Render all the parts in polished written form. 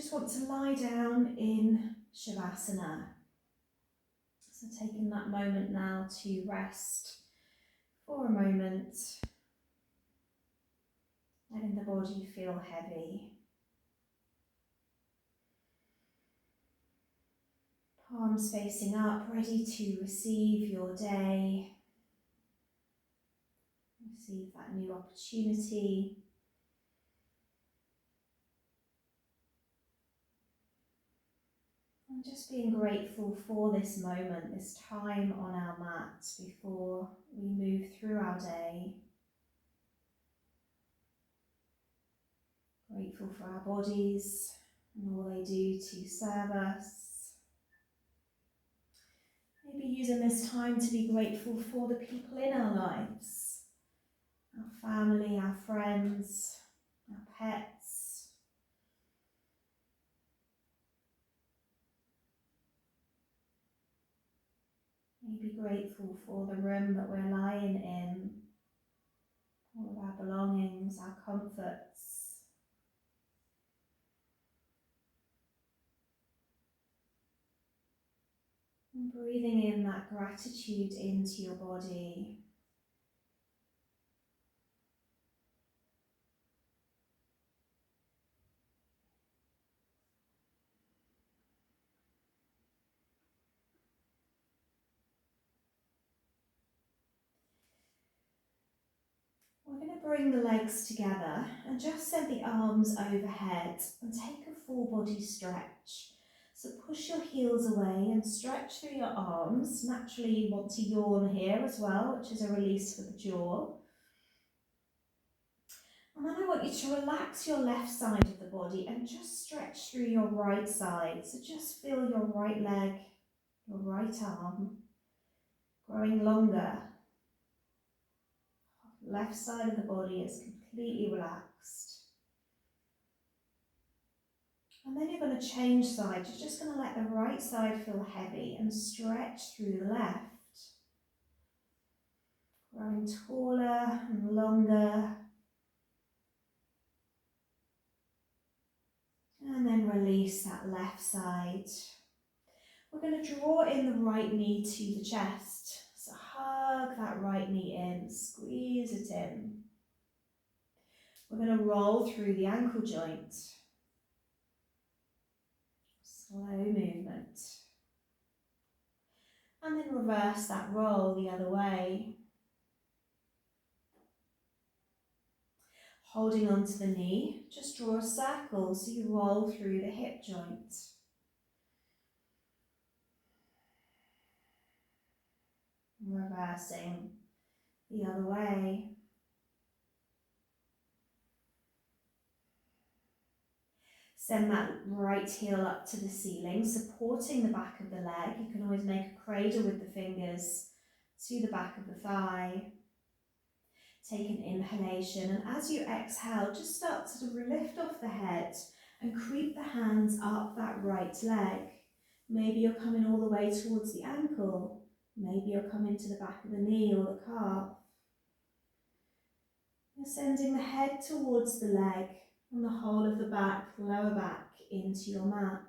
just want to lie down in Shavasana. So taking that moment now to rest for a moment, letting the body feel heavy. Palms facing up, ready to receive your day. Receive that new opportunity. And just being grateful for this moment, this time on our mat before we move through our day. Grateful for our bodies and all they do to serve us. Maybe using this time to be grateful for the people in our lives, our family, our friends, our pets. Maybe grateful for the room that we're lying in, all of our belongings, our comforts. And breathing in that gratitude into your body. We're going to bring the legs together and just send the arms overhead and take a full body stretch. So push your heels away and stretch through your arms. Naturally you want to yawn here as well, which is a release for the jaw. And then I want you to relax your left side of the body and just stretch through your right side. So just feel your right leg, your right arm growing longer. Left side of the body is completely relaxed. And then you're going to change sides. You're just going to let the right side feel heavy and stretch through the left. Growing taller and longer. And then release that left side. We're going to draw in the right knee to the chest. So hug that right knee in, squeeze it in. We're going to roll through the ankle joint. Slow movement. And then reverse that roll the other way. Holding onto the knee, just draw a circle so you roll through the hip joint. Reversing the other way. Send that right heel up to the ceiling, supporting the back of the leg. You can always make a cradle with the fingers to the back of the thigh. Take an inhalation, and as you exhale, just start to lift off the head and creep the hands up that right leg. Maybe you're coming all the way towards the ankle. Maybe you're coming to the back of the knee or the calf. You're sending the head towards the leg and the whole of the back, lower back, into your mat.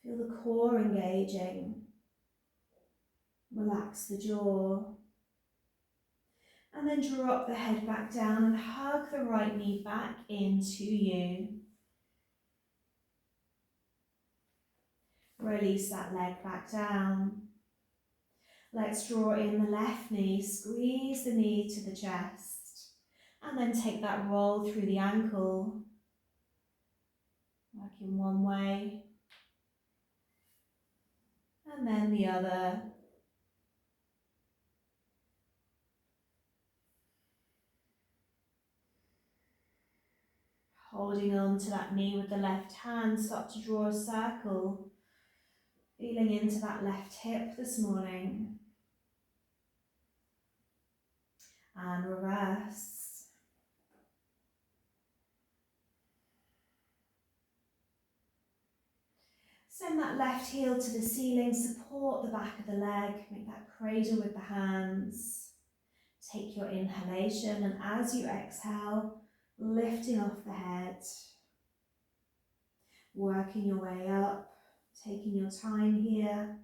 Feel the core engaging. Relax the jaw. And then drop the head back down and hug the right knee back into you. Release that leg back down. Let's draw in the left knee, squeeze the knee to the chest, and then take that roll through the ankle. Working one way, and then the other. Holding on to that knee with the left hand, start to draw a circle. Feeling into that left hip this morning. And reverse. Send that left heel to the ceiling, support the back of the leg, make that cradle with the hands. Take your inhalation, and as you exhale, lifting off the head, working your way up, taking your time here.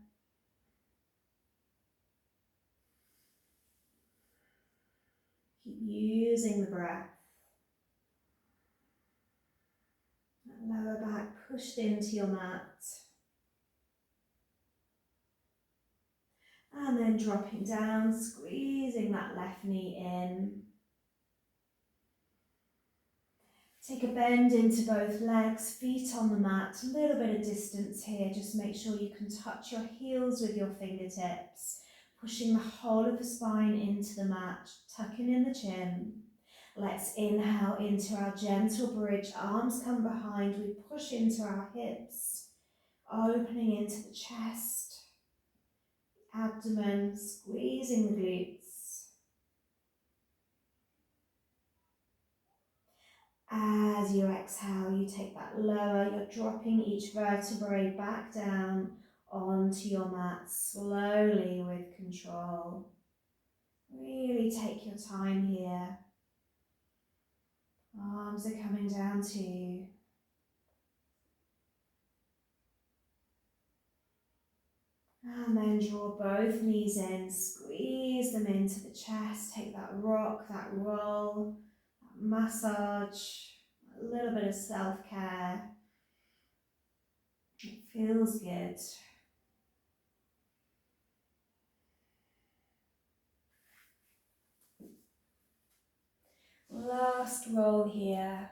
Keep using the breath. That lower back pushed into your mat. And then dropping down, squeezing that left knee in. Take a bend into both legs, feet on the mat, a little bit of distance here. Just make sure you can touch your heels with your fingertips, pushing the whole of the spine into the mat, tucking in the chin. Let's inhale into our gentle bridge, arms come behind, we push into our hips, opening into the chest, abdomen, squeezing the glutes. As you exhale, you take that lower, you're dropping each vertebrae back down onto your mat slowly with control. Really take your time here. Arms are coming down too. And then draw both knees in, squeeze them into the chest, take that rock, that roll, that massage, a little bit of self-care. It feels good. Last roll here.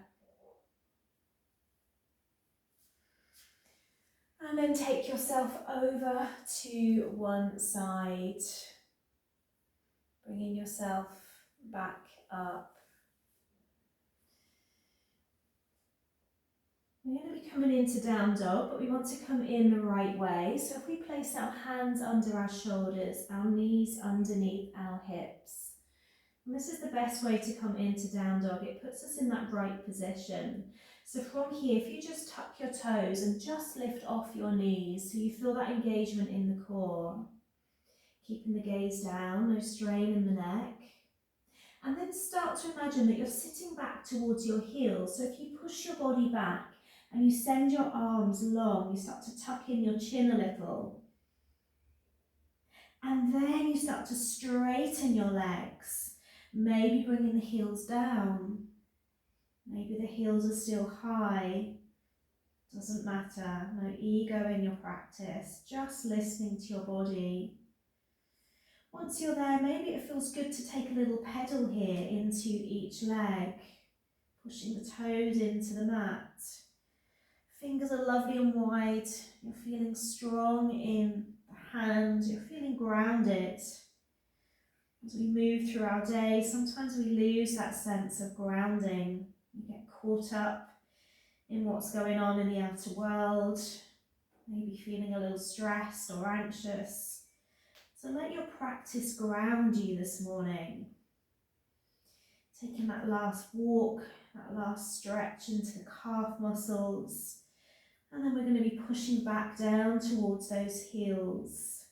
And then take yourself over to one side, bringing yourself back up. We're going to be coming into down dog, but we want to come in the right way. So if we place our hands under our shoulders, our knees underneath our hips. And this is the best way to come into down dog. It puts us in that right position. So from here, if you just tuck your toes and just lift off your knees so you feel that engagement in the core. Keeping the gaze down, no strain in the neck. And then start to imagine that you're sitting back towards your heels. So if you push your body back and you send your arms long, you start to tuck in your chin a little. And then you start to straighten your legs. Maybe bringing the heels down. Maybe the heels are still high. Doesn't matter. No ego in your practice. Just listening to your body. Once you're there, maybe it feels good to take a little pedal here into each leg. Pushing the toes into the mat. Fingers are lovely and wide. You're feeling strong in the hands. You're feeling grounded. As we move through our day, sometimes we lose that sense of grounding. We get caught up in what's going on in the outer world, maybe feeling a little stressed or anxious. So let your practice ground you this morning. Taking that last walk, that last stretch into the calf muscles. And then we're going to be pushing back down towards those heels.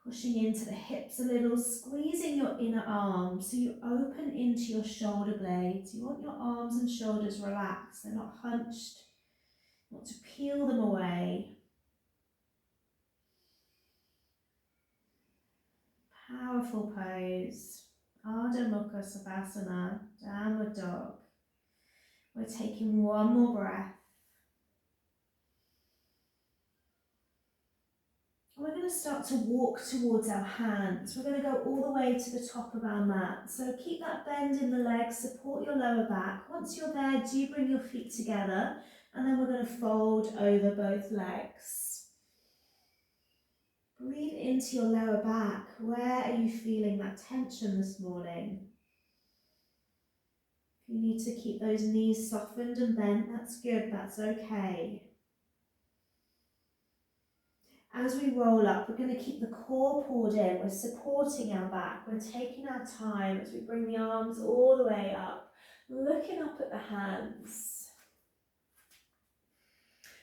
Pushing into the hips a little, squeezing your inner arms so you open into your shoulder blades. You want your arms and shoulders relaxed, they're not hunched. You want to peel them away. Powerful pose. Ardha Mukha Shavasana, downward dog. We're taking one more breath. We're going to start to walk towards our hands. We're going to go all the way to the top of our mat. So keep that bend in the legs, support your lower back. Once you're there, do bring your feet together, and then we're going to fold over both legs. Breathe into your lower back. Where are you feeling that tension this morning? If you need to keep those knees softened and bent, that's good, that's okay. As we roll up, we're going to keep the core pulled in. We're supporting our back. We're taking our time as we bring the arms all the way up, looking up at the hands.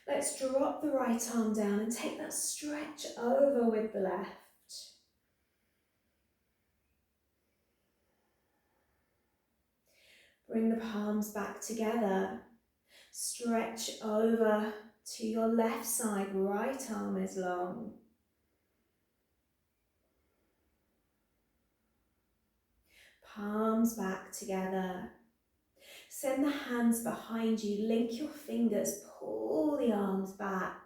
Let's drop the right arm down and take that stretch over with the left. Bring the palms back together. Stretch over to your left side, right arm is long. Palms back together. Send the hands behind you, link your fingers, pull the arms back.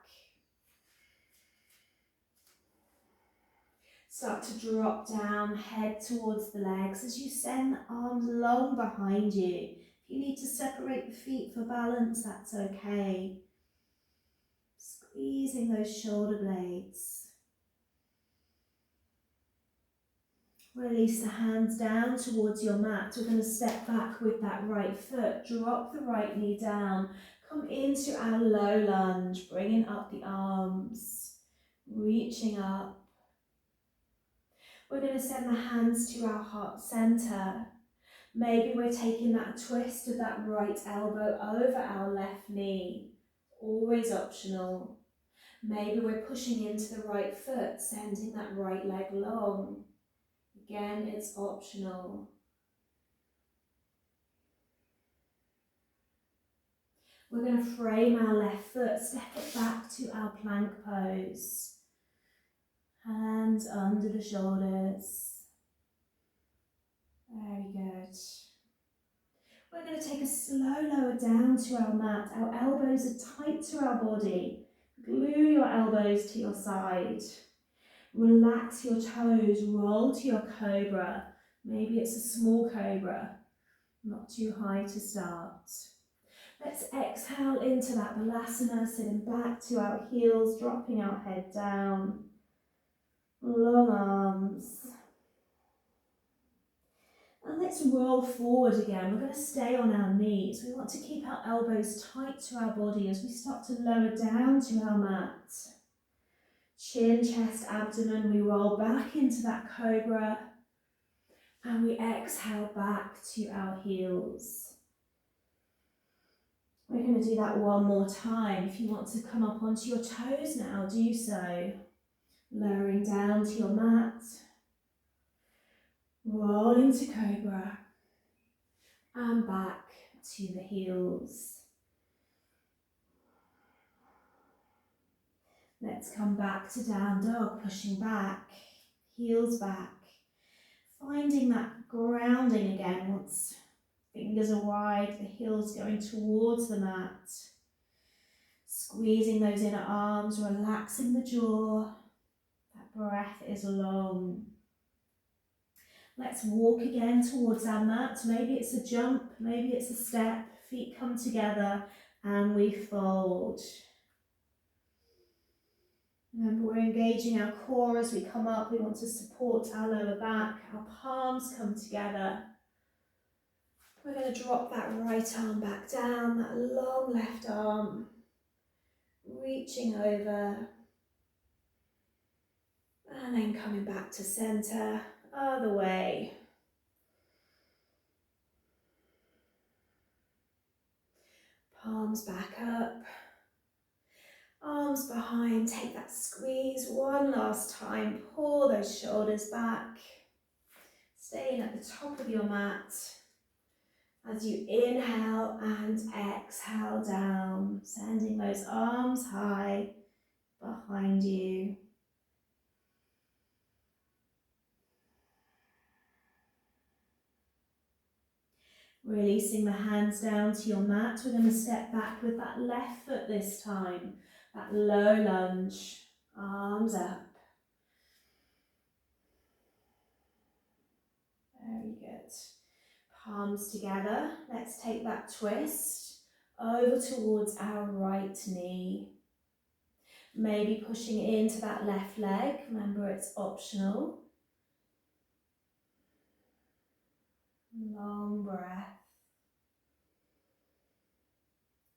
Start to drop down, head towards the legs as you send the arms long behind you. If you need to separate the feet for balance, that's okay. Squeezing those shoulder blades. Release the hands down towards your mat. We're going to step back with that right foot. Drop the right knee down. Come into our low lunge, bringing up the arms, reaching up. We're going to send the hands to our heart center. Maybe we're taking that twist of that right elbow over our left knee. Always optional. Maybe we're pushing into the right foot, sending that right leg long. Again, it's optional. We're going to frame our left foot, step it back to our plank pose. Hands under the shoulders. Very good. We're going to take a slow lower down to our mat. Our elbows are tight to our body. Glue your elbows to your side. Relax your toes, roll to your cobra. Maybe it's a small cobra, not too high to start. Let's exhale into that balasana, sitting back to our heels, dropping our head down. Long arms. And let's roll forward again. We're going to stay on our knees. We want to keep our elbows tight to our body as we start to lower down to our mat. Chin, chest, abdomen. We roll back into that cobra. And we exhale back to our heels. We're going to do that one more time. If you want to come up onto your toes now, do so. Lowering down to your mat. Rolling to cobra. And back to the heels. Let's come back to down dog, pushing back, heels back. Finding that grounding again once fingers are wide, the heels going towards the mat. Squeezing those inner arms, relaxing the jaw. That breath is long. Let's walk again towards our mat. Maybe it's a jump, maybe it's a step. Feet come together and we fold. Remember, we're engaging our core as we come up. We want to support our lower back. Our palms come together. We're going to drop that right arm back down, that long left arm. Reaching over. And then coming back to center, other way. Palms back up. Arms behind, take that squeeze one last time. Pull those shoulders back. Staying at the top of your mat. As you inhale and exhale down, sending those arms high behind you. Releasing the hands down to your mat. We're going to step back with that left foot this time. That low lunge, arms up. Very good. Palms together. Let's take that twist over towards our right knee. Maybe pushing into that left leg. Remember, it's optional. Long breath.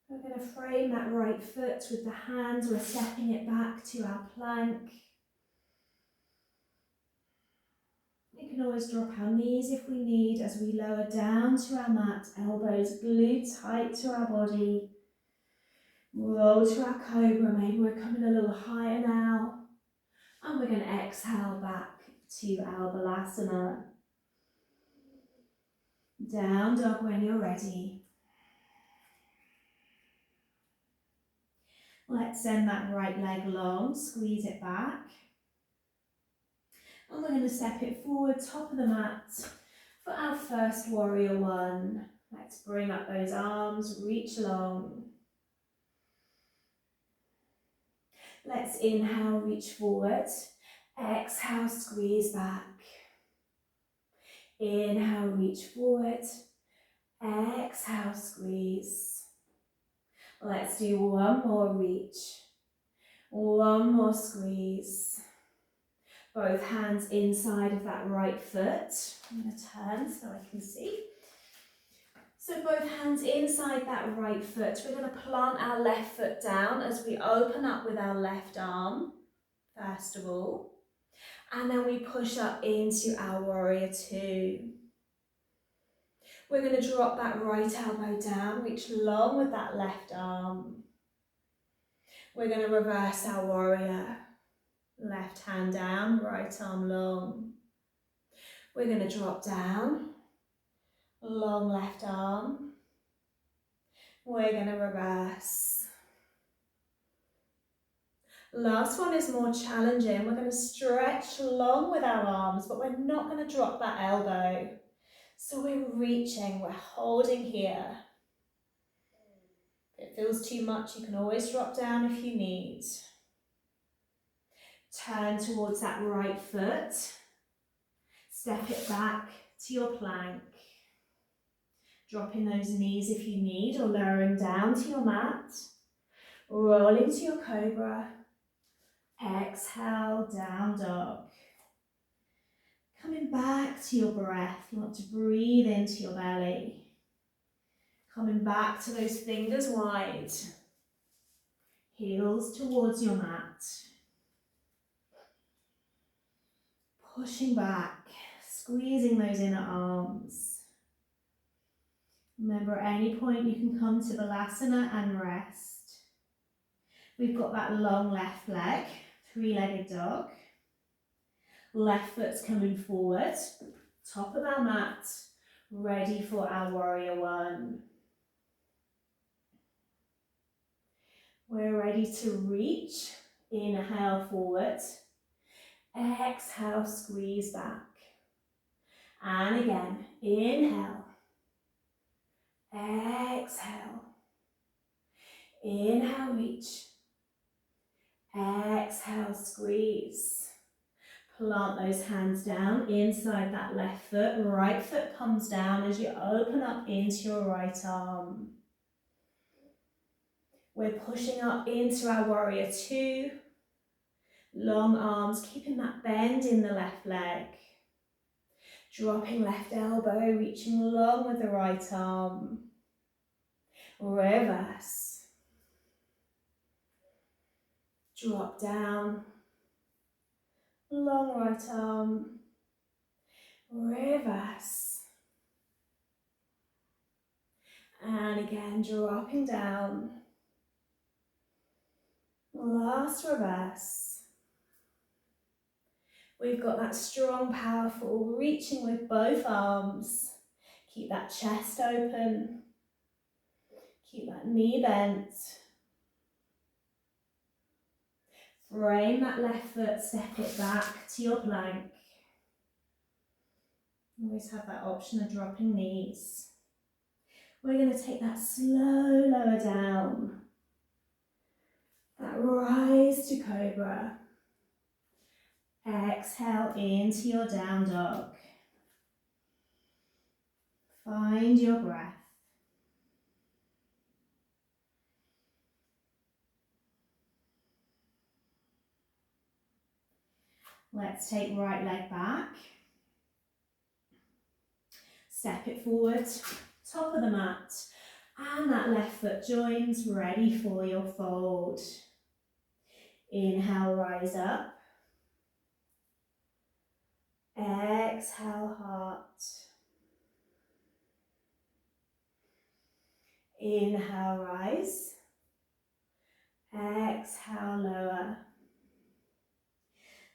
We're going to frame that right foot with the hands. We're stepping it back to our plank. We can always drop our knees if we need as we lower down to our mat. Elbows glued tight to our body. Roll to our cobra. Maybe we're coming a little higher now. And we're going to exhale back to our balasana. Down dog when you're ready. Let's send that right leg long, squeeze it back. And we're going to step it forward, top of the mat, for our first warrior one. Let's bring up those arms, reach long. Let's inhale, reach forward. Exhale, squeeze back. Inhale, reach forward. Exhale, squeeze. Let's do one more reach. One more squeeze. Both hands inside of that right foot. I'm going to turn so I can see. So both hands inside that right foot. We're going to plant our left foot down as we open up with our left arm, first of all. And then we push up into our warrior two. We're going to drop that right elbow down, reach long with that left arm. We're going to reverse our warrior. Left hand down, right arm long. We're going to drop down, long left arm. We're going to reverse. Last one is more challenging. We're going to stretch long with our arms, but we're not going to drop that elbow. So we're reaching, we're holding here. If it feels too much, you can always drop down if you need. Turn towards that right foot. Step it back to your plank. Dropping those knees if you need, or lowering down to your mat. Rolling to your Cobra. Exhale, down dog. Coming back to your breath. You want to breathe into your belly. Coming back to those fingers wide. Heels towards your mat. Pushing back, squeezing those inner arms. Remember, at any point you can come to Balasana and rest. We've got that long left leg, three-legged dog. Left foot's coming forward, top of our mat, ready for our warrior one. We're ready to reach. Inhale forward. Exhale, squeeze back. And again, inhale. Exhale. Inhale, reach. Exhale, squeeze. Plant those hands down inside that left foot. Right foot comes down as you open up into your right arm. We're pushing up into our warrior two. Long arms, keeping that bend in the left leg. Dropping left elbow, reaching long with the right arm. Reverse. Drop down. Long right arm. Reverse. And again, dropping down. Last reverse. We've got that strong, powerful, reaching with both arms. Keep that chest open. Keep that knee bent. Frame that left foot, step it back to your plank. Always have that option of dropping knees. We're going to take that slow lower down. That rise to Cobra. Exhale into your down dog. Find your breath. Let's take right leg back. Step it forward, top of the mat. And that left foot joins, ready for your fold. Inhale, rise up. Exhale, heart. Inhale, rise. Exhale, lower.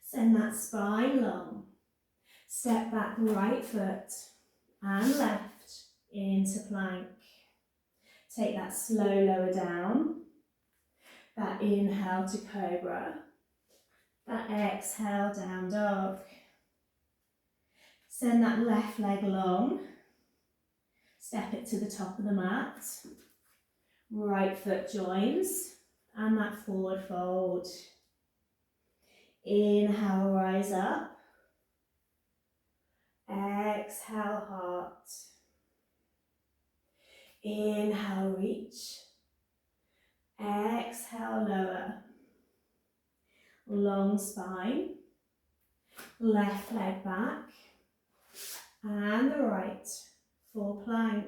Send that spine long. Step back right foot and left. into plank. Take that slow lower down. That inhale to Cobra. That exhale, down dog. Send that left leg long. Step it to the top of the mat. Right foot joins. And that forward fold. Inhale, rise up. Exhale, heart. Inhale, reach. Exhale, lower. Long spine. Left leg back. And the right. Full plank.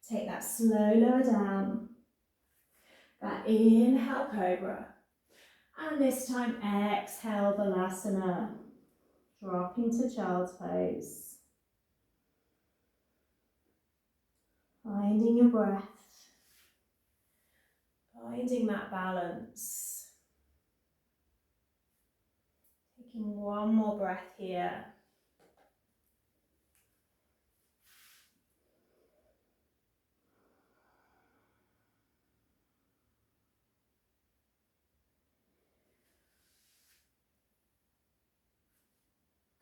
Take that slow lower down. That inhale, Cobra. And this time exhale, Balasana. Dropping to child's pose. Finding your breath. Finding that balance. Taking one more breath here.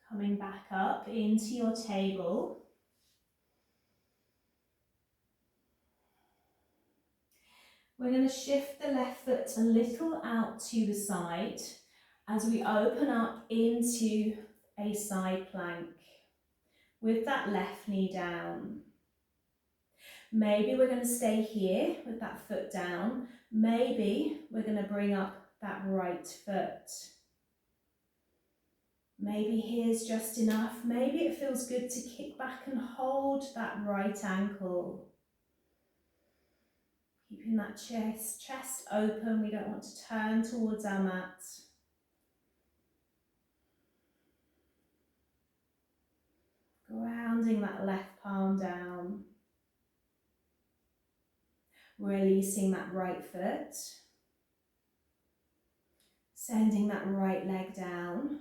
Coming back up into your table. We're going to shift the left foot a little out to the side as we open up into a side plank with that left knee down. Maybe we're going to stay here with that foot down. Maybe we're going to bring up that right foot. Maybe here's just enough. Maybe it feels good to kick back and hold that right ankle. Keeping that chest open. We don't want to turn towards our mat. Grounding that left palm down. Releasing that right foot. Sending that right leg down.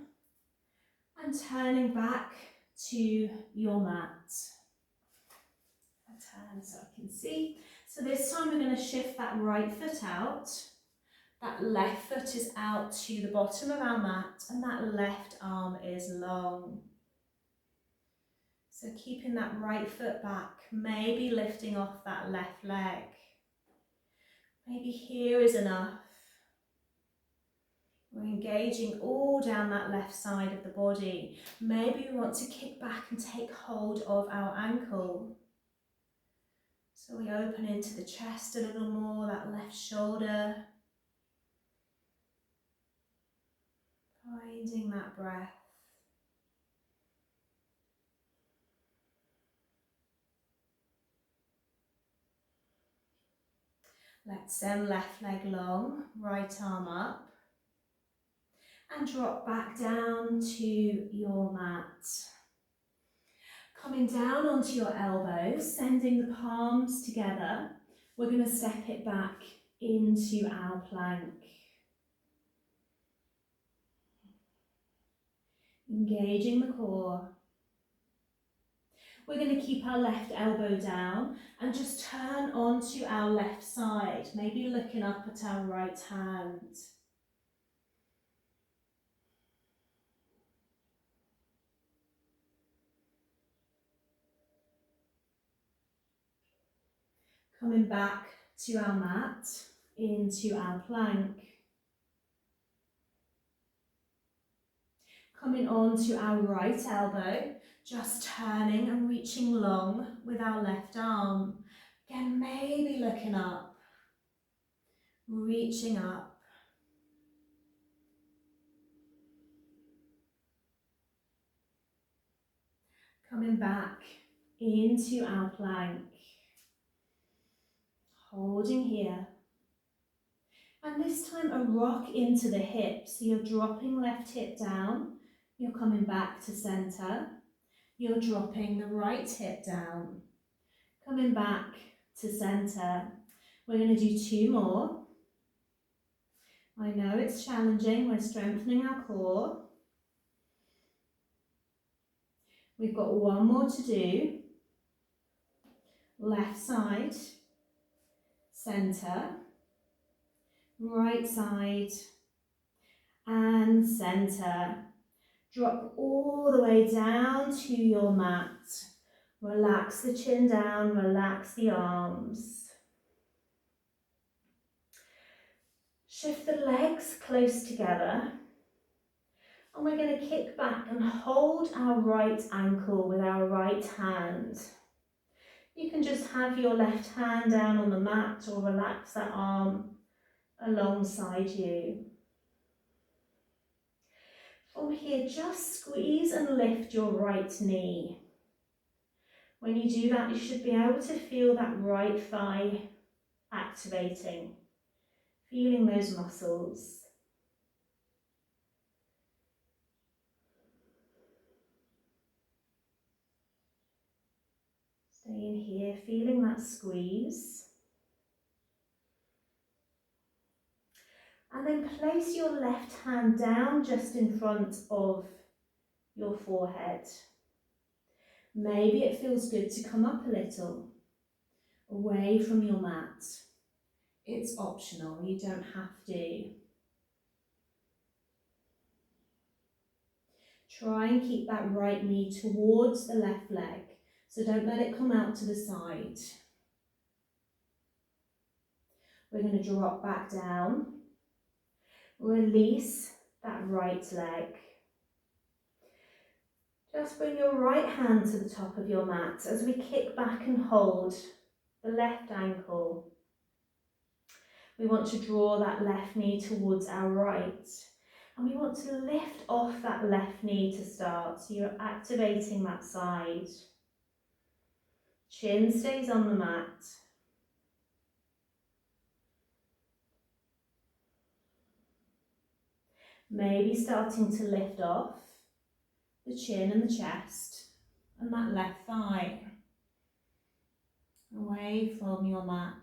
And turning back to your mat. I turn so I can see. So this time we're going to shift that right foot out. That left foot is out to the bottom of our mat and that left arm is long. So keeping that right foot back, maybe lifting off that left leg. Maybe here is enough. We're engaging all down that left side of the body. Maybe we want to kick back and take hold of our ankle. So we open into the chest a little more, that left shoulder. Finding that breath. Let's send left leg long, right arm up. And drop back down to your mat. Coming down onto your elbows, sending the palms together. We're going to step it back into our plank. Engaging the core. We're going to keep our left elbow down and just turn onto our left side, maybe looking up at our right hand. Coming back to our mat, into our plank. Coming on to our right elbow, just turning and reaching long with our left arm. Again, maybe looking up, reaching up. Coming back into our plank. Holding here. And this time a rock into the hips. So you're dropping left hip down. You're coming back to center. You're dropping the right hip down. Coming back to center. We're going to do 2 more. I know it's challenging. We're strengthening our core. We've got 1 more to do. Left side, centre, right side, and centre. Drop all the way down to your mat. Relax the chin down, relax the arms. Shift the legs close together. And we're going to kick back and hold our right ankle with our right hand. You can just have your left hand down on the mat or relax that arm alongside you. From here, just squeeze and lift your right knee. When you do that, you should be able to feel that right thigh activating, feeling those muscles. Stay in here, feeling that squeeze. And then place your left hand down just in front of your forehead. Maybe it feels good to come up a little, away from your mat. It's optional, you don't have to. Try and keep that right knee towards the left leg, so don't let it come out to the side. We're going to drop back down, release that right leg. Just bring your right hand to the top of your mat as we kick back and hold the left ankle. We want to draw that left knee towards our right. And we want to lift off that left knee to start. So you're activating that side. Chin stays on the mat. Maybe starting to lift off the chin and the chest and that left thigh away from your mat.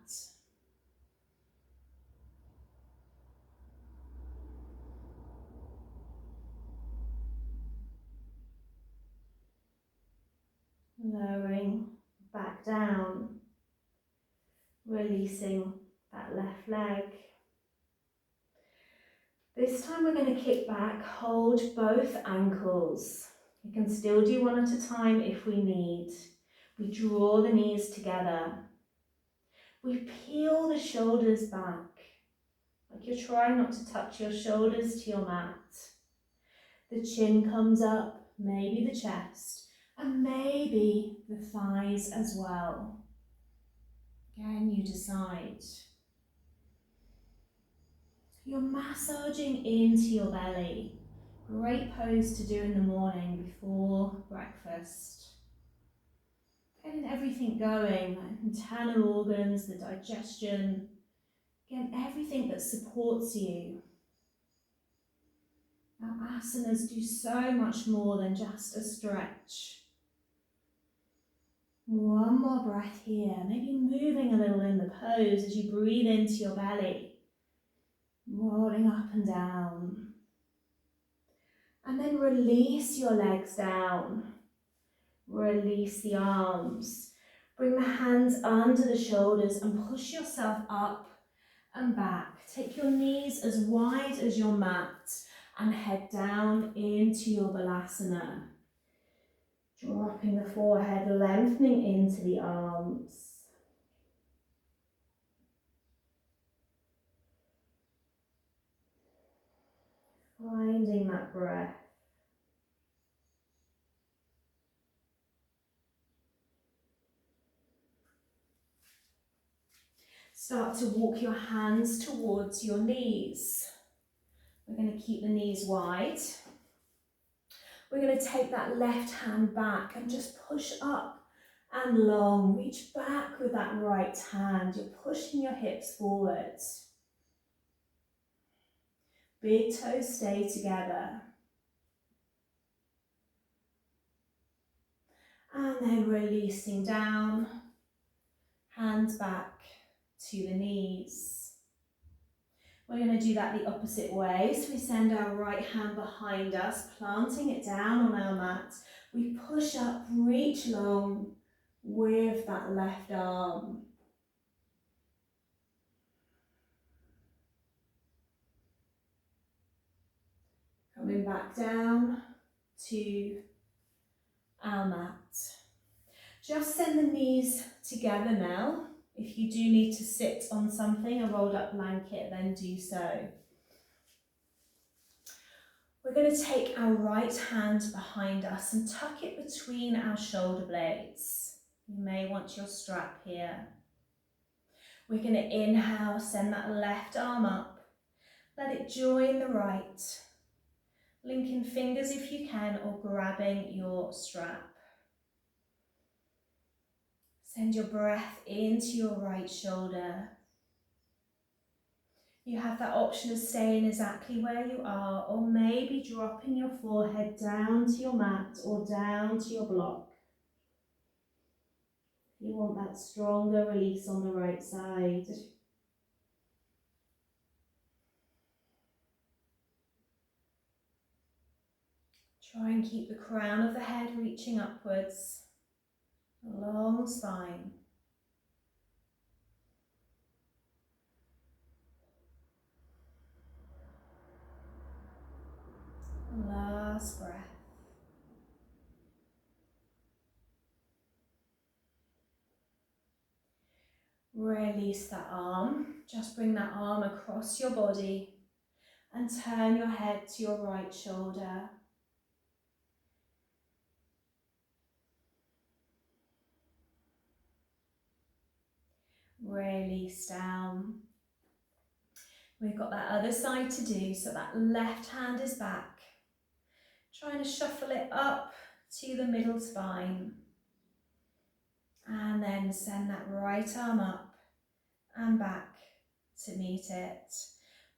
Lowering back down, releasing that left leg. This time we're going to kick back, hold both ankles. You can still do one at a time if we need. We draw the knees together. We peel the shoulders back, like you're trying not to touch your shoulders to your mat. The chin comes up, maybe the chest, and maybe the thighs as well. Again, you decide. You're massaging into your belly. Great pose to do in the morning before breakfast. Getting everything going, like internal organs, the digestion, again, everything that supports you. Our asanas do so much more than just a stretch. One more breath here, maybe moving a little in the pose as you breathe into your belly, rolling up and down. And then release your legs down. Release the arms. Bring the hands under the shoulders and push yourself up and back. Take your knees as wide as your mat and head down into your balasana. Dropping the forehead, lengthening into the arms. Finding that breath. Start to walk your hands towards your knees. We're going to keep the knees wide. We're going to take that left hand back and just push up and long. Reach back with that right hand. You're pushing your hips forward. Big toes stay together. And then releasing down. Hands back to the knees. We're going to do that the opposite way. So we send our right hand behind us, planting it down on our mat. We push up, reach long, with that left arm. Coming back down to our mat. Just send the knees together now. If you do need to sit on something, a rolled up blanket, then do so. We're going to take our right hand behind us and tuck it between our shoulder blades. You may want your strap here. We're going to inhale, send that left arm up. Let it join the right. Linking fingers if you can, or grabbing your strap. Send your breath into your right shoulder. You have that option of staying exactly where you are, or maybe dropping your forehead down to your mat or down to your block. You want that stronger release on the right side. Try and keep the crown of the head reaching upwards. A long spine. Last breath. Release that arm. Just bring that arm across your body and turn your head to your right shoulder. Release down. We've got that other side to do, so that left hand is back. Trying to shuffle it up to the middle spine. And then send that right arm up and back to meet it.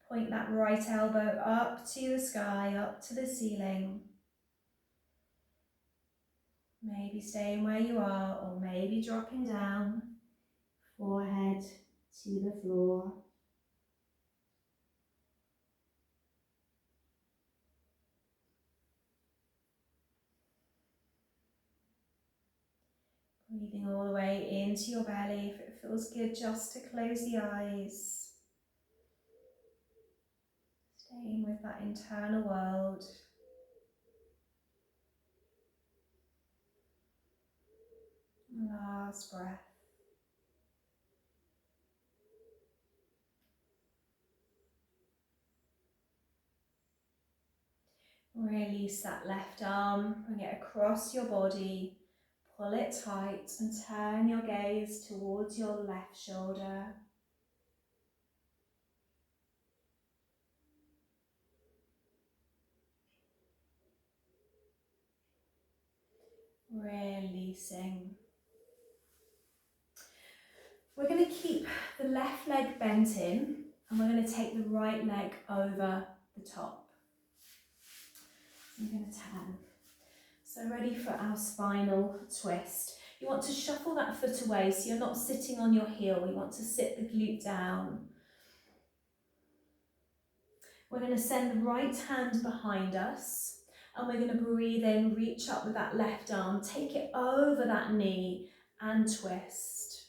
Point that right elbow up to the sky, up to the ceiling. Maybe staying where you are, or maybe dropping down. Forehead to the floor. Breathing all the way into your belly. If it feels good, just to close the eyes. Staying with that internal world. Last breath. Release that left arm, bring it across your body, pull it tight and turn your gaze towards your left shoulder. Releasing. We're going to keep the left leg bent in and we're going to take the right leg over the top. I'm going to turn. So ready for our spinal twist. You want to shuffle that foot away so you're not sitting on your heel. You want to sit the glute down. We're going to send the right hand behind us and we're going to breathe in, reach up with that left arm, take it over that knee and twist.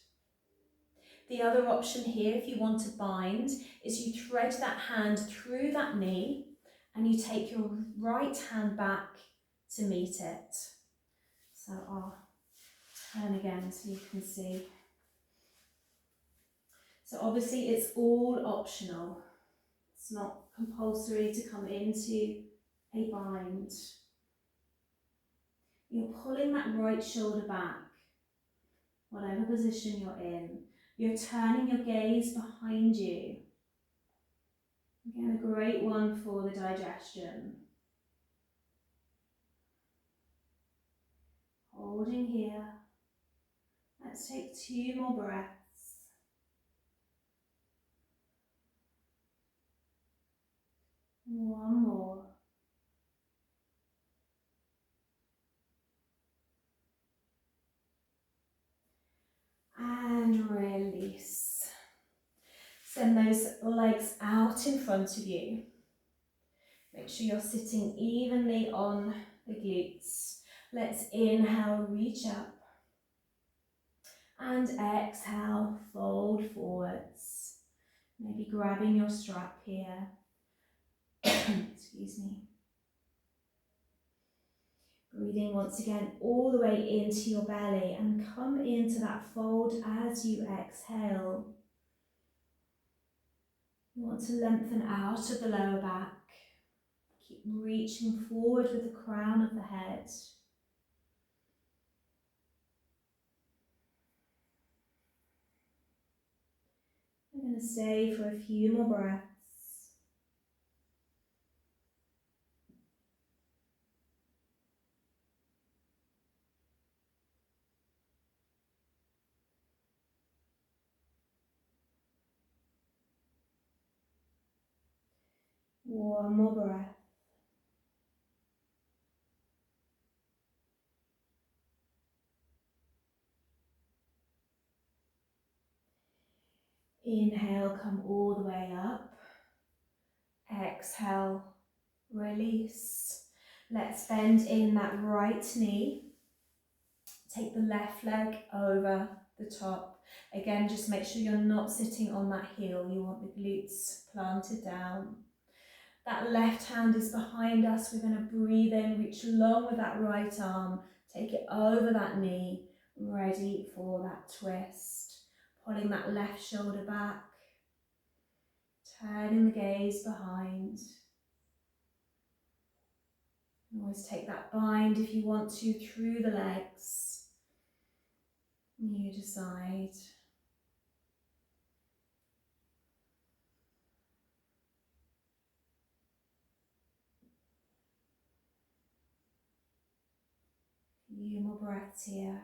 The other option here, if you want to bind, is you thread that hand through that knee and you take your right hand back to meet it. So I'll turn again so you can see. So obviously it's all optional. It's not compulsory to come into a bind. You're pulling that right shoulder back, whatever position you're in. You're turning your gaze behind you. Again, a great one for the digestion. Holding here. Let's take 2 more breaths. One more. And release. Send those legs out in front of you. Make sure you're sitting evenly on the glutes. Let's inhale, reach up. And exhale, fold forwards. Maybe grabbing your strap here. Excuse me. Breathing once again all the way into your belly and come into that fold as you exhale. You want to lengthen out of the lower back. Keep reaching forward with the crown of the head. I'm going to stay for a few more breaths. One more breath. Inhale, come all the way up. Exhale, release. Let's bend in that right knee. Take the left leg over the top. Again, just make sure you're not sitting on that heel. You want the glutes planted down. That left hand is behind us. We're going to breathe in, reach long with that right arm. Take it over that knee. Ready for that twist. Pulling that left shoulder back. Turning the gaze behind. You can always take that bind if you want to through the legs. You decide. Few more breaths here.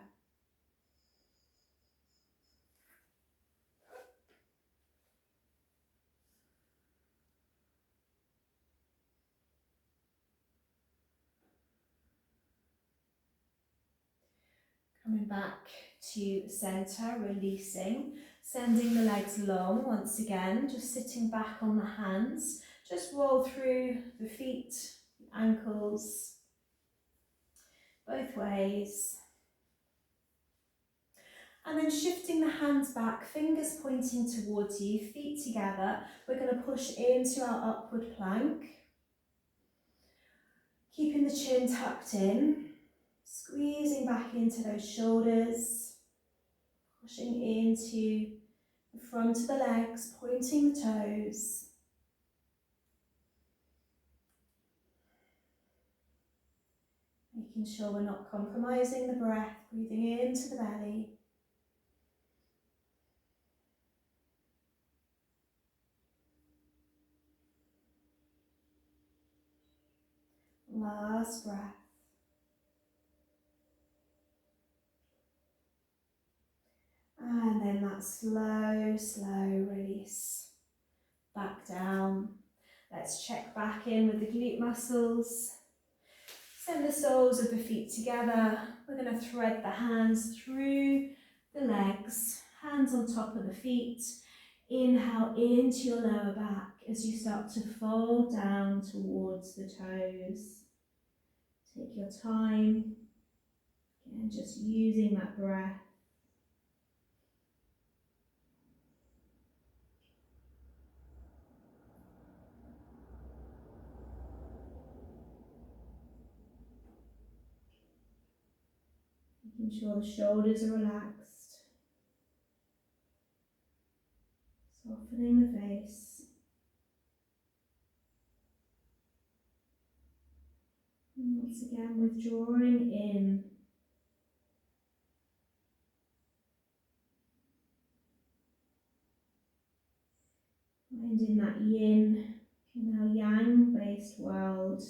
Coming back to centre, releasing, sending the legs long once again, just sitting back on the hands. Just roll through the feet, the ankles, both ways. And then shifting the hands back, fingers pointing towards you, feet together. We're going to push into our upward plank. Keeping the chin tucked in, squeezing back into those shoulders, pushing into the front of the legs, pointing the toes. Making sure we're not compromising the breath, breathing into the belly. Last breath. And then that slow, slow release. Back down. Let's check back in with the glute muscles. Send the soles of the feet together. We're going to thread the hands through the legs, hands on top of the feet. Inhale into your lower back as you start to fold down towards the toes. Take your time. Again, just using that breath. Making sure the shoulders are relaxed. Softening the face. And once again, withdrawing in. Finding that yin in our yang-based world.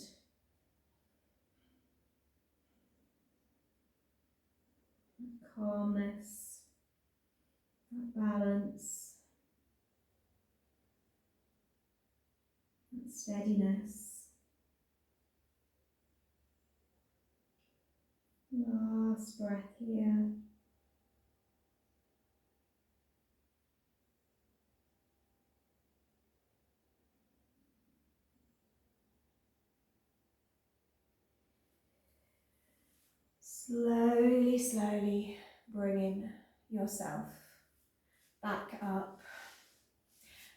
That calmness, that balance, that steadiness. Last breath here. Slowly, slowly bringing yourself. Back up.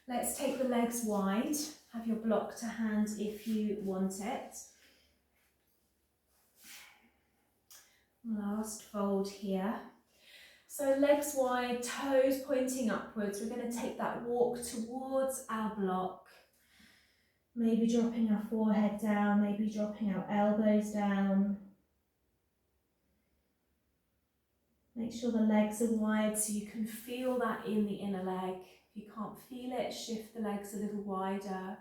Let's take the legs wide. Have your block to hand if you want it. Last fold here. So legs wide, toes pointing upwards. We're going to take that walk towards our block. Maybe dropping our forehead down, maybe dropping our elbows down. Make sure the legs are wide so you can feel that in the inner leg. If you can't feel it, shift the legs a little wider.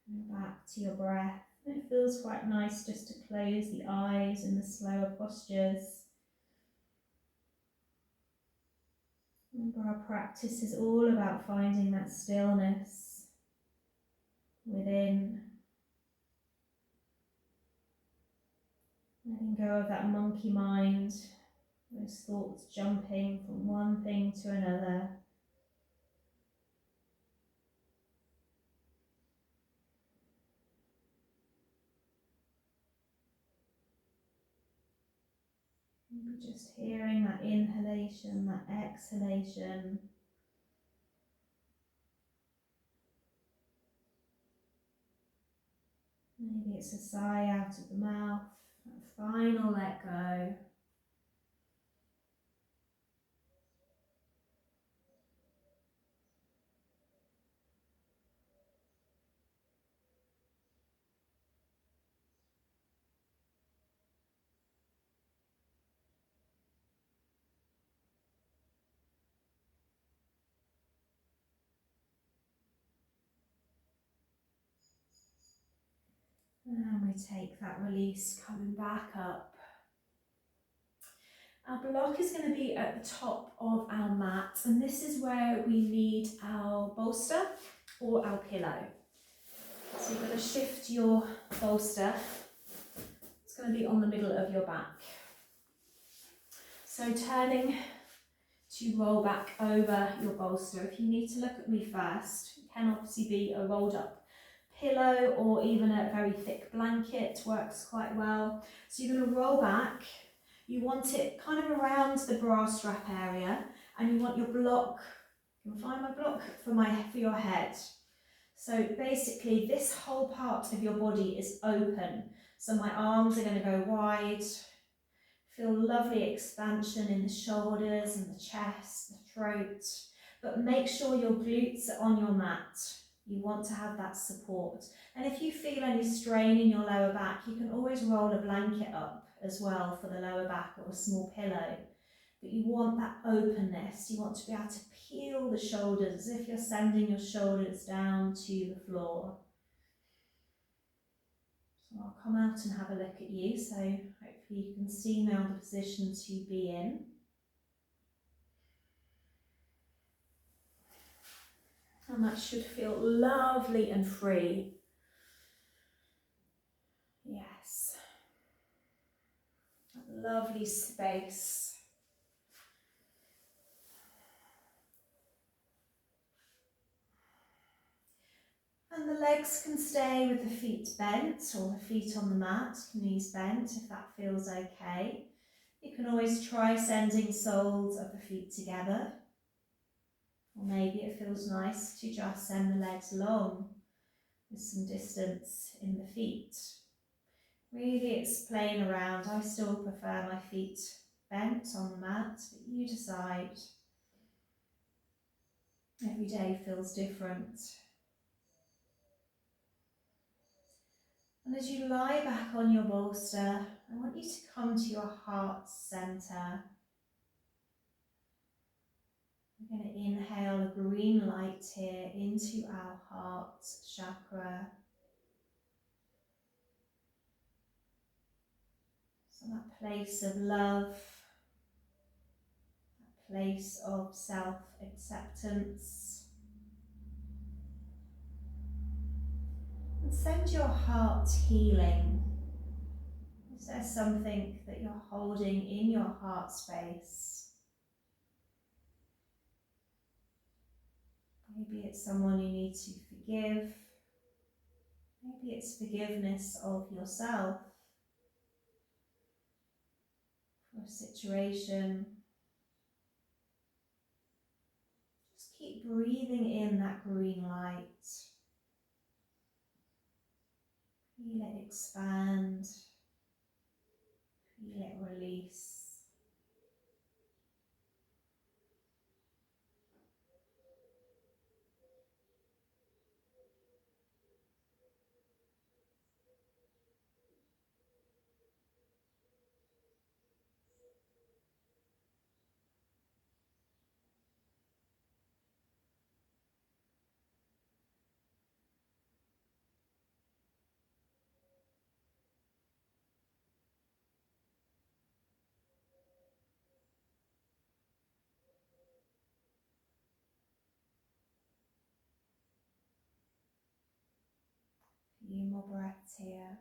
And back to your breath. It feels quite nice just to close the eyes in the slower postures. Remember, our practice is all about finding that stillness within. Letting go of that monkey mind, those thoughts jumping from one thing to another. Maybe just hearing that inhalation, that exhalation. Maybe it's a sigh out of the mouth, that final let go. And we take that release, coming back up. Our block is going to be at the top of our mat, and this is where we need our bolster or our pillow. So you're going to shift your bolster. It's going to be on the middle of your back. So turning to roll back over your bolster. If you need to look at me first, it can obviously be a rolled up pillow or even a very thick blanket, works quite well. So you're going to roll back. You want it kind of around the bra strap area, and you want your block, you can find my block for your head. So basically this whole part of your body is open. So my arms are going to go wide. Feel lovely expansion in the shoulders and the chest, the throat, but make sure your glutes are on your mat. You want to have that support. And if you feel any strain in your lower back, you can always roll a blanket up as well for the lower back or a small pillow. But you want that openness. You want to be able to peel the shoulders as if you're sending your shoulders down to the floor. So I'll come out and have a look at you, so hopefully you can see now the position to be in. And that should feel lovely and free. Yes. That lovely space. And the legs can stay with the feet bent or the feet on the mat, knees bent if that feels okay. You can always try sending soles of the feet together. Or maybe it feels nice to just send the legs long with some distance in the feet. Really it's playing around. I still prefer my feet bent on the mat, but you decide. Every day feels different. And as you lie back on your bolster, I want you to come to your heart centre. We're going to inhale a green light here into our heart chakra. So that place of love, that place of self-acceptance. And send your heart healing. Is there something that you're holding in your heart space? Maybe it's someone you need to forgive. Maybe it's forgiveness of yourself. or a situation. Just keep breathing in that green light. Feel it expand. Feel it release. Few more breaths here.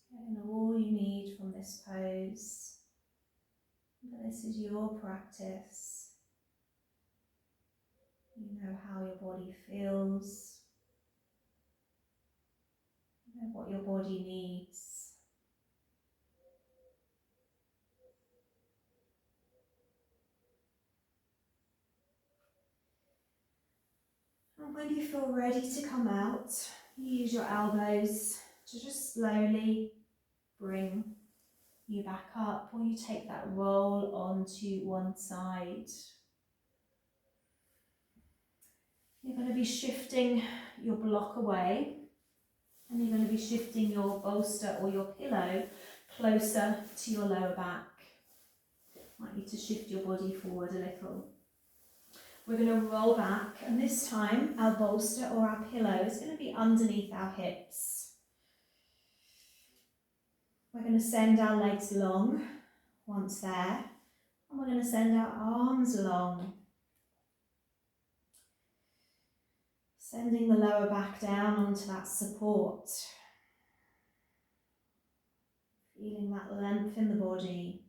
Getting all you need from this pose. But this is your practice. You know how your body feels. You know what your body needs. And when you feel ready to come out, you use your elbows to just slowly bring you back up, or you take that roll onto one side. You're going to be shifting your block away, and you're going to be shifting your bolster or your pillow closer to your lower back. Might need to shift your body forward a little. We're going to roll back, and this time our bolster or our pillow is going to be underneath our hips. We're going to send our legs long once there, and we're going to send our arms long. Sending the lower back down onto that support. Feeling that length in the body.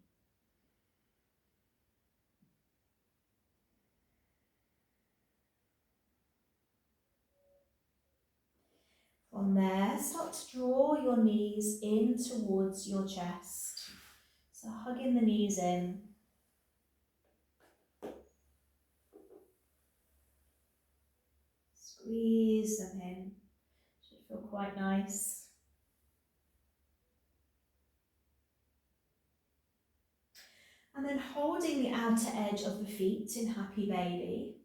From there, start to draw your knees in towards your chest. So hugging the knees in. Squeeze them in. Should feel quite nice. And then holding the outer edge of the feet in Happy Baby,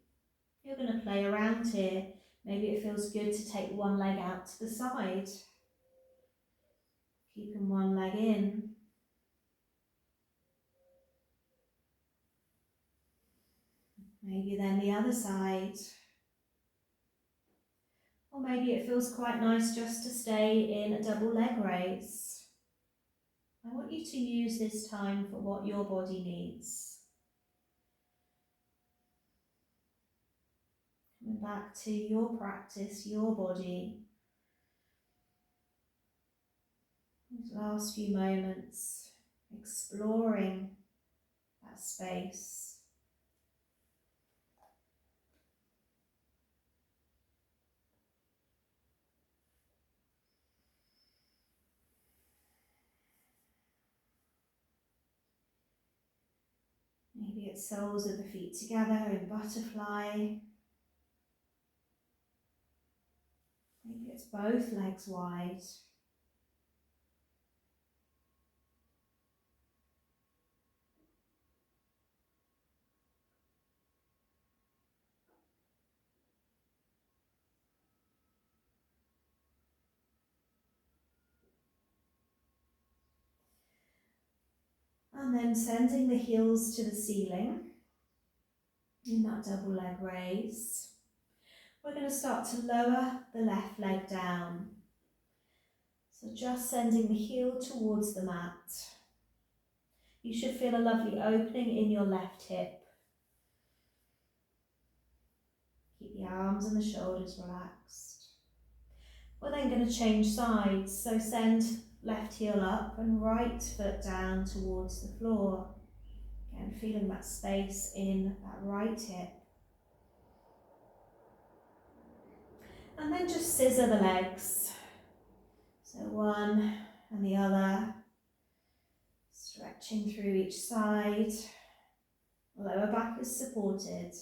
you're going to play around here. Maybe it feels good to take one leg out to the side. Keeping one leg in. Maybe then the other side. Or maybe it feels quite nice just to stay in a double leg raise. I want you to use this time for what your body needs. Coming back to your practice, your body. These last few moments, exploring that space. Maybe it's soles of the feet together in butterfly. Maybe it's both legs wide. And then sending the heels to the ceiling in that double leg raise. We're going to start to lower the left leg down. So just sending the heel towards the mat. You should feel a lovely opening in your left hip. Keep the arms and the shoulders relaxed. We're then going to change sides. So send left heel up and right foot down towards the floor. Again, feeling that space in that right hip. And then just scissor the legs. So one and the other. Stretching through each side. Lower back is supported.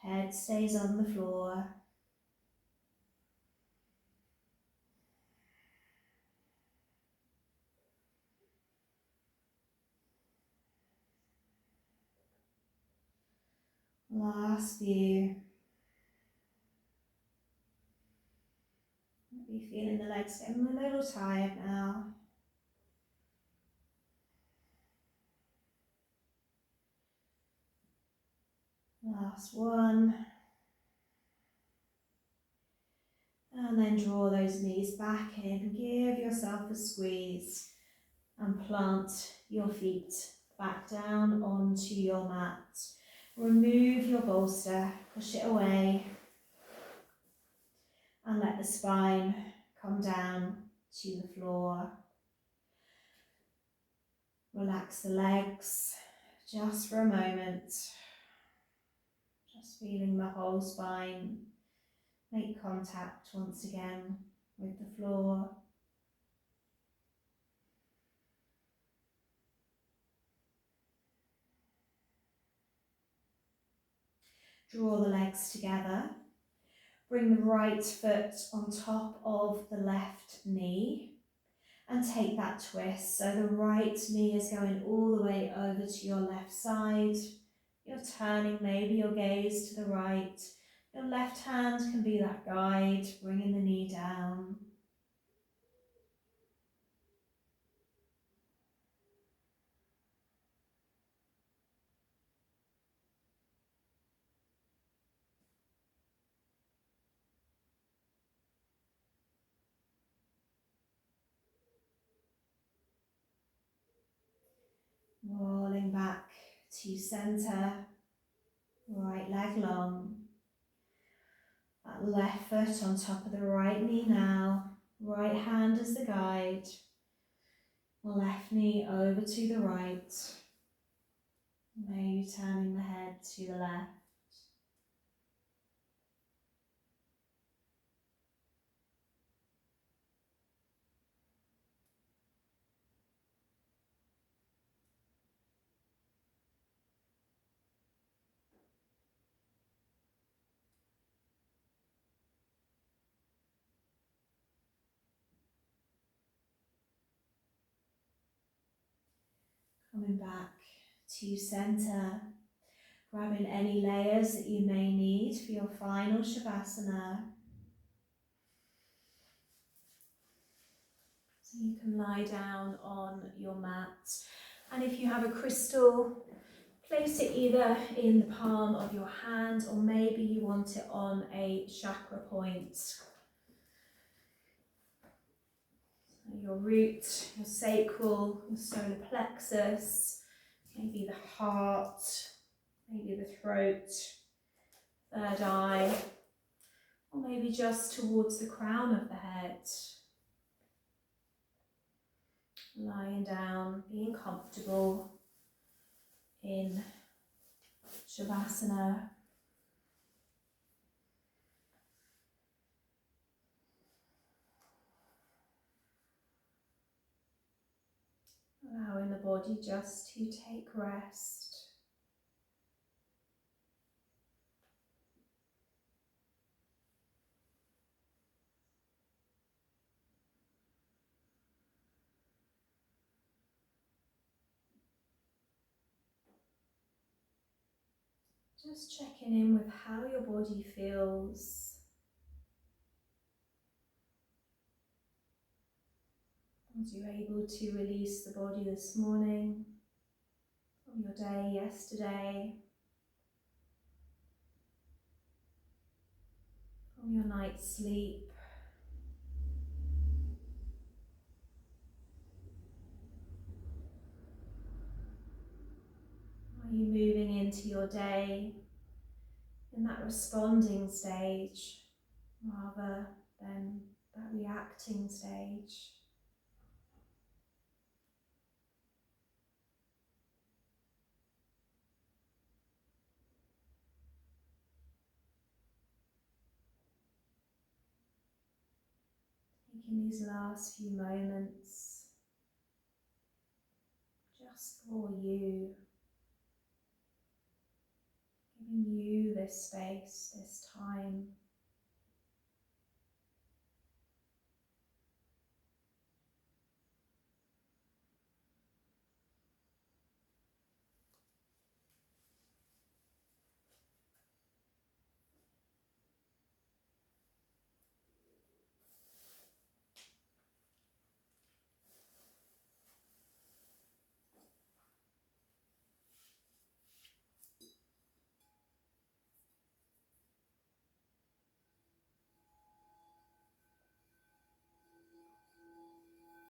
Head stays on the floor. Last few. Maybe feeling the legs getting a little tired now. Last one. And then draw those knees back in. Give yourself a squeeze and plant your feet back down onto your mat. Remove your bolster, push it away, and let the spine come down to the floor. Relax the legs just for a moment. Just feeling the whole spine make contact once again with the floor. Draw the legs together. Bring the right foot on top of the left knee and take that twist. So the right knee is going all the way over to your left side. You're turning maybe your gaze to the right. Your left hand can be that guide, bringing the knee down. Rolling back to center, right leg long. That left foot on top of the right knee now. Right hand as the guide. Left knee over to the right. Maybe turning the head to the left. Coming back to center, grabbing any layers that you may need for your final Shavasana. So you can lie down on your mat, and if you have a crystal, place it either in the palm of your hand or maybe you want it on a chakra point. Your root, your sacral, your solar plexus, maybe the heart, maybe the throat, third eye, or maybe just towards the crown of the head. Lying down, being comfortable in Shavasana. Allowing the body just to take rest. Just checking in with how your body feels. Was you able to release the body this morning from your day yesterday, from your night's sleep? Are you moving into your day in that responding stage rather than that reacting stage? Taking these last few moments just for you, giving you this space, this time.